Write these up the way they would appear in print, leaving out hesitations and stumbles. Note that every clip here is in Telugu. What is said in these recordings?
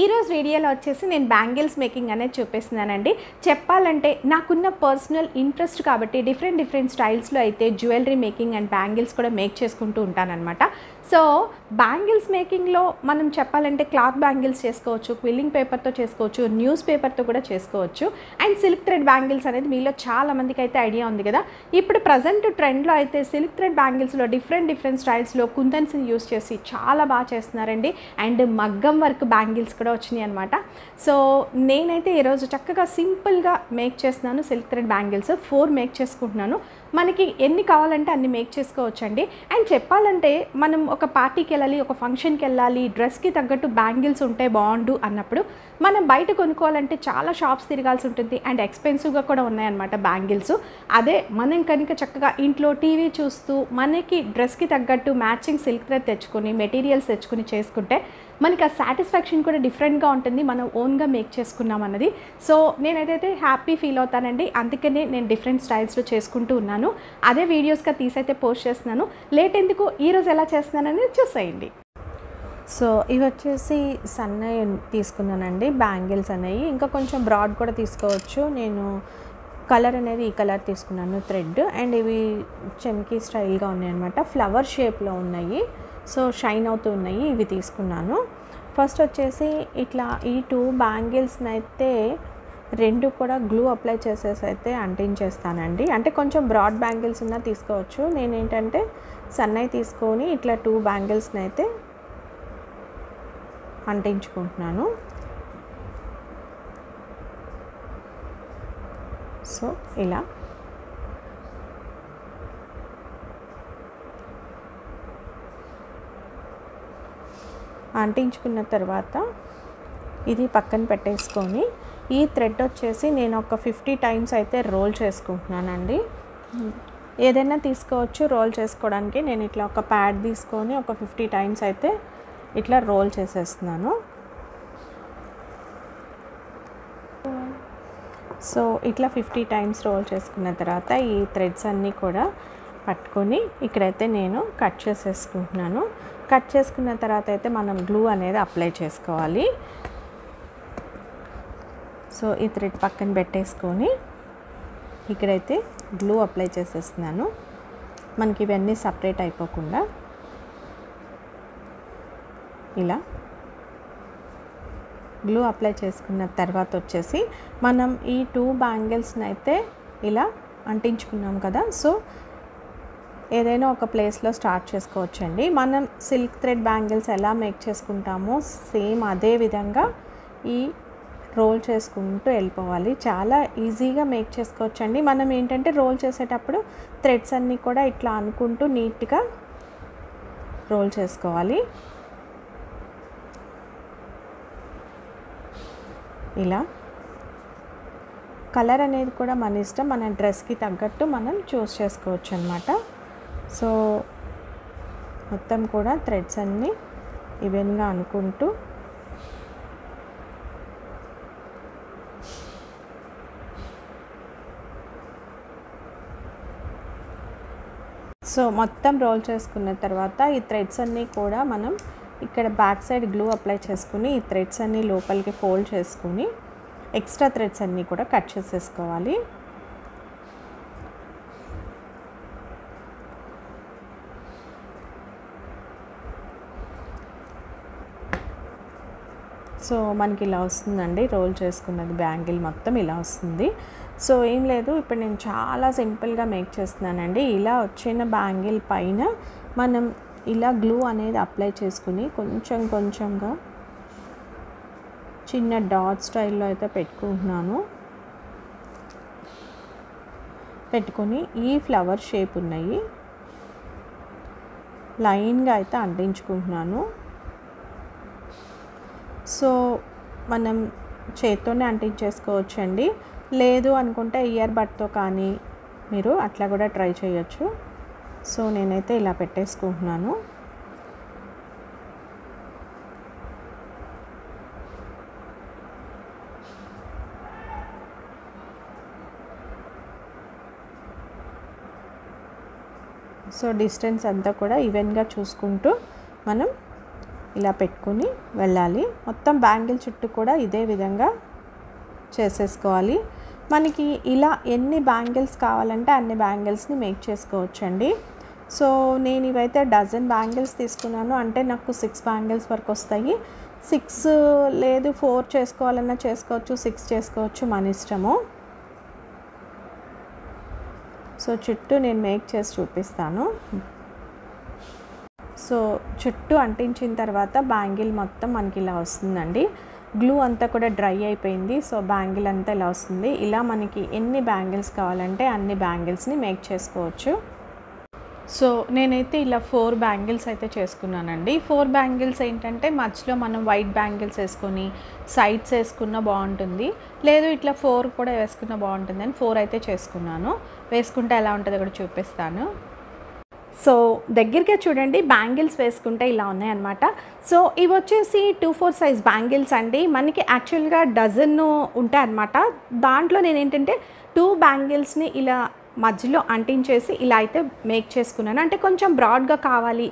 ఈరోజు వీడియోలో వచ్చేసి నేను బ్యాంగిల్స్ మేకింగ్ అనేది చూపిస్తున్నానండి. చెప్పాలంటే నాకున్న పర్సనల్ ఇంట్రెస్ట్ కాబట్టి డిఫరెంట్ స్టైల్స్లో అయితే జ్యువెలరీ మేకింగ్ అండ్ బ్యాంగిల్స్ కూడా మేక్ చేసుకుంటూ ఉంటానన్నమాట. సో బ్యాంగిల్స్ మేకింగ్లో మనం చెప్పాలంటే క్లాత్ బ్యాంగిల్స్ చేసుకోవచ్చు, క్విల్లింగ్ పేపర్తో చేసుకోవచ్చు, న్యూస్ పేపర్తో కూడా చేసుకోవచ్చు. అండ్ సిల్క్ థ్రెడ్ బ్యాంగిల్స్ అనేది మీలో చాలా మందికి అయితే ఐడియా ఉంది కదా. ఇప్పుడు ప్రజెంట్ ట్రెండ్లో అయితే సిల్క్ థ్రెడ్ బ్యాంగిల్స్లో డిఫరెంట్ స్టైల్స్లో కుందన్స్ని యూస్ చేసి చాలా బాగా చేస్తున్నారండి. అండ్ మగ్గం వర్క్ బ్యాంగిల్స్ కూడా వచ్చినాయి అనమాట. సో నేనైతే ఈరోజు చక్కగా సింపుల్గా మేక్ చేస్తున్నాను. సిల్క్ థ్రెడ్ బ్యాంగిల్స్ 4 మేక్ చేసుకుంటున్నాను. మనకి ఎన్ని కావాలంటే అన్ని మేక్ చేసుకోవచ్చండి. అండ్ చెప్పాలంటే మనం ఒక పార్టీకి వెళ్ళాలి, ఒక ఫంక్షన్కి వెళ్ళాలి, డ్రెస్కి తగ్గట్టు బ్యాంగిల్స్ ఉంటే బాగుండు అన్నప్పుడు మనం బయట కొనుక్కోవాలంటే చాలా షాప్స్ తిరగాల్సి ఉంటుంది. అండ్ ఎక్స్పెన్సివ్గా కూడా ఉన్నాయన్నమాట బ్యాంగిల్స్. అదే మనం కనుక చక్కగా ఇంట్లో టీవీ చూస్తూ మనకి డ్రెస్కి తగ్గట్టు మ్యాచింగ్ సిల్క్ థ్రెడ్ తెచ్చుకొని మెటీరియల్స్ తెచ్చుకొని చేసుకుంటే మనకి ఆ సాటిస్ఫాక్షన్ కూడా డిఫరెంట్గా ఉంటుంది, మనం ఓన్గా మేక్ చేసుకున్నాం అన్నది. సో నేనైతే హ్యాపీ ఫీల్ అవుతానండి. అందుకనే నేను డిఫరెంట్ స్టైల్స్లో చేసుకుంటూ ఉన్నాను. అదే వీడియోస్గా తీసైతే పోస్ట్ చేస్తున్నాను. లేట్ ఎందుకు, ఈరోజు ఎలా చేస్తున్నానని చూసేయండి. సో ఇవి వచ్చేసి సన్నవి తీసుకున్నానండి బ్యాంగిల్స్ అనేవి. ఇంకా కొంచెం బ్రాడ్ కూడా తీసుకోవచ్చు. నేను కలర్ అనేది ఈ కలర్ తీసుకున్నాను థ్రెడ్. అండ్ ఇవి చెమ్కీ స్టైల్గా ఉన్నాయి అనమాట, ఫ్లవర్ షేప్లో ఉన్నాయి. సో షైన్ అవుతూ ఉన్నాయి, ఇవి తీసుకున్నాను. ఫస్ట్ వచ్చేసి ఇట్లా ఈ 2 బ్యాంగిల్స్ని అయితే 2 కూడా గ్లూ అప్లై చేసేసి అయితే అంటించేస్తానండి. అంటే కొంచెం బ్రాడ్ బ్యాంగిల్స్ ఉన్నా తీసుకోవచ్చు. నేనేంటంటే సన్నవి తీసుకొని ఇట్లా 2 బ్యాంగిల్స్ని అయితే అంటించుకుంటున్నాను. సో ఇలా అంటించుకున్న తర్వాత ఇది పక్కన పెట్టేసుకొని ఈ థ్రెడ్ వచ్చేసి నేను ఒక 50 టైమ్స్ అయితే రోల్ చేసుకుంటున్నానండి. ఏదైనా తీసుకోవచ్చు రోల్ చేసుకోవడానికి. నేను ఇట్లా ఒక ప్యాడ్ తీసుకొని ఒక 50 టైమ్స్ అయితే ఇట్లా రోల్ చేసేస్తున్నాను. సో ఇట్లా 50 టైమ్స్ రోల్ చేసుకున్న తర్వాత ఈ థ్రెడ్స్ అన్నీ కూడా పట్టుకొని ఇక్కడైతే నేను కట్ చేసేసుకుంటున్నాను. కట్ చేసుకున్న తర్వాత అయితే మనం గ్లూ అనేది అప్లై చేసుకోవాలి. సో ఈ థ్రెడ్ పక్కన పెట్టేసుకొని ఇక్కడైతే గ్లూ అప్లై చేసేస్తున్నాను. మనకి ఇవన్నీ సపరేట్ అయిపోకుండా ఇలా గ్లూ అప్లై చేసుకున్న తర్వాత వచ్చేసి మనం ఈ 2 బ్యాంగిల్స్ని అయితే ఇలా అంటించుకున్నాం కదా. సో ఏదైనా ఒక ప్లేస్లో స్టార్ట్ చేసుకోవచ్చండి. మనం సిల్క్ థ్రెడ్ బ్యాంగిల్స్ ఎలా మేక్ చేసుకుంటామో సేమ్ అదే విధంగా ఈ రోల్ చేసుకుంటూ వెళ్ళిపోవాలి. చాలా ఈజీగా మేక్ చేసుకోవచ్చండి. మనం ఏంటంటే రోల్ చేసేటప్పుడు థ్రెడ్స్ అన్నీ కూడా ఇట్లా అనుకుంటూ నీట్గా రోల్ చేసుకోవాలి. ఇలా కలర్ అనేది కూడా మన ఇష్టం, మన డ్రెస్కి తగ్గట్టు మనం చూస్ చేసుకోవచ్చు అన్నమాట. సో మొత్తం కూడా థ్రెడ్స్ అన్నీ ఈవెన్గా అనుకుంటూ సో మొత్తం రోల్ చేసుకున్న తర్వాత ఈ థ్రెడ్స్ అన్నీ కూడా మనం ఇక్కడ బ్యాక్ సైడ్ గ్లూ అప్లై చేసుకుని ఈ థ్రెడ్స్ అన్నీ లోపలికి ఫోల్డ్ చేసుకుని ఎక్స్ట్రా థ్రెడ్స్ అన్నీ కూడా కట్ చేసేసుకోవాలి. సో మనకి ఇలా వస్తుందండి రోల్ చేసుకున్నది బ్యాంగిల్ మొత్తం ఇలా వస్తుంది. సో ఏం లేదు, ఇప్పుడు నేను చాలా సింపుల్గా మేక్ చేస్తున్నానండి. ఇలా వచ్చిన బ్యాంగిల్ పైన మనం ఇలా గ్లూ అనేది అప్లై చేసుకుని కొంచెంగా చిన్న డాట్ స్టైల్లో అయితే పెట్టుకుంటున్నాను. పెట్టుకొని ఈ ఫ్లవర్ షేప్ ఉన్నాయి లైన్గా అయితే అంటించుకుంటున్నాను. సో మనం చేత్తోనే అంటించేసుకోవచ్చండి. లేదు అనుకుంటే ఇయర్ బడ్తో కానీ మీరు అట్లా కూడా ట్రై చేయొచ్చు. సో నేనైతే ఇలా పెట్టేసుకుంటున్నాను. సో డిస్టెన్స్ అంతా కూడా ఈవెన్గా చూసుకుంటూ మనం ఇలా పెట్టుకుని వెళ్ళాలి. మొత్తం బ్యాంగిల్ చుట్టూ కూడా ఇదే విధంగా చేసేసుకోవాలి. మనకి ఇలా ఎన్ని బ్యాంగిల్స్ కావాలంటే అన్ని బ్యాంగిల్స్ని మేక్ చేసుకోవచ్చండి. సో నేను ఇవైతే డజన్ బ్యాంగిల్స్ తీసుకున్నాను, అంటే నాకు 6 బ్యాంగిల్స్ వరకు వస్తాయి. 6 లేదు 4 చేసుకోవాలన్నా చేసుకోవచ్చు, 6 చేసుకోవచ్చు, మన ఇష్టము. సో చుట్టూ నేను మేక్ చేసి చూపిస్తాను. సో చుట్టూ అంటించిన తర్వాత బ్యాంగిల్ మొత్తం మనకి ఇలా వస్తుందండి. గ్లూ అంతా కూడా డ్రై అయిపోయింది. సో బ్యాంగిల్ అంతా ఇలా వస్తుంది. ఇలా మనకి ఎన్ని బ్యాంగిల్స్ కావాలంటే అన్ని బ్యాంగిల్స్ని మేక్ చేసుకోవచ్చు. సో నేనైతే ఇలా 4 బ్యాంగిల్స్ అయితే చేసుకున్నానండి. 4 బ్యాంగిల్స్ ఏంటంటే మధ్యలో మనం వైట్ బ్యాంగిల్స్ వేసుకొని సైడ్స్ వేసుకున్న బాగుంటుంది, లేదు ఇట్లా 4 కూడా వేసుకున్న బాగుంటుంది అని 4 అయితే చేసుకున్నాను. వేసుకుంటే ఎలా ఉంటుందో కూడా చూపిస్తాను. సో దగ్గరగా చూడండి, బ్యాంగిల్స్ వేసుకుంటే ఇలా ఉన్నాయన్నమాట. సో ఇవి వచ్చేసి 2/4 సైజ్ బ్యాంగిల్స్ అండి. మనకి యాక్చువల్గా డజన్ ఉంటాయన్నమాట. దాంట్లో నేను ఏంటంటే 2 బ్యాంగిల్స్ని ఇలా మధ్యలో అంటించేసి ఇలా అయితే మేక్ చేసుకున్నాను. అంటే కొంచెం బ్రాడ్గా కావాలి,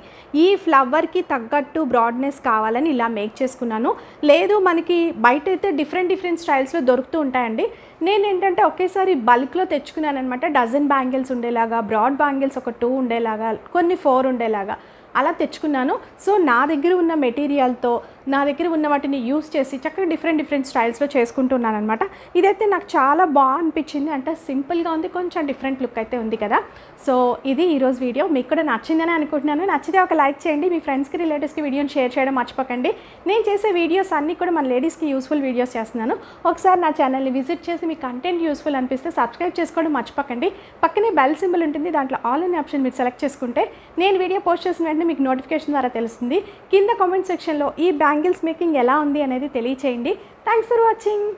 ఈ ఫ్లవర్కి తగ్గట్టు బ్రాడ్నెస్ కావాలని ఇలా మేక్ చేసుకున్నాను. లేదు మనకి బయట అయితే డిఫరెంట్ స్టైల్స్లో దొరుకుతూ ఉంటాయండి. నేను ఏంటంటే ఒకేసారి బల్క్లో తెచ్చుకున్నాను అనమాట. డజన్ బ్యాంగిల్స్ ఉండేలాగా, బ్రాడ్ బ్యాంగిల్స్ ఒక 2 ఉండేలాగా, కొన్ని 4 ఉండేలాగా అలా తెచ్చుకున్నాను. సో నా దగ్గర ఉన్న మెటీరియల్తో, నా దగ్గర ఉన్న వాటిని యూస్ చేసి చక్కగా డిఫరెంట్ స్టైల్స్లో చేసుకుంటున్నాను అనమాట. ఇదైతే నాకు చాలా బాగా అనిపించింది. అంటే సింపుల్గా ఉంది, కొంచెం డిఫరెంట్ లుక్ అయితే ఉంది కదా. సో ఇది ఈరోజు వీడియో మీకు కూడా నచ్చిందని అనుకుంటున్నాను. నచ్చితే ఒక లైక్ చేయండి, మీ ఫ్రెండ్స్కి రిలేటివ్స్కి వీడియోని షేర్ చేయడం మర్చిపోకండి. నేను చేసే వీడియోస్ అన్నీ కూడా మన లేడీస్కి యూస్ఫుల్ వీడియోస్ చేస్తున్నాను. ఒకసారి నా ఛానల్ని విజిట్ చేసి మీ కంటెంట్ యూస్ఫుల్ అనిపిస్తే సబ్స్క్రైబ్ చేసుకోవడం మర్చిపోకండి. పక్కనే బెల్ సింబల్ ఉంటుంది, దాంట్లో ఆల్ అనే ఆప్షన్ మీరు సెలెక్ట్ చేసుకుంటే నేను వీడియో పోస్ట్ చేసిన వెంటనే మీకు నోటిఫికేషన్ ద్వారా తెలుస్తుంది. కింద కామెంట్ సెక్షన్లో ఈ బ్యాంగిల్స్ మేకింగ్ ఎలా ఉంది అనేది తెలియచేయండి. Thanks for watching.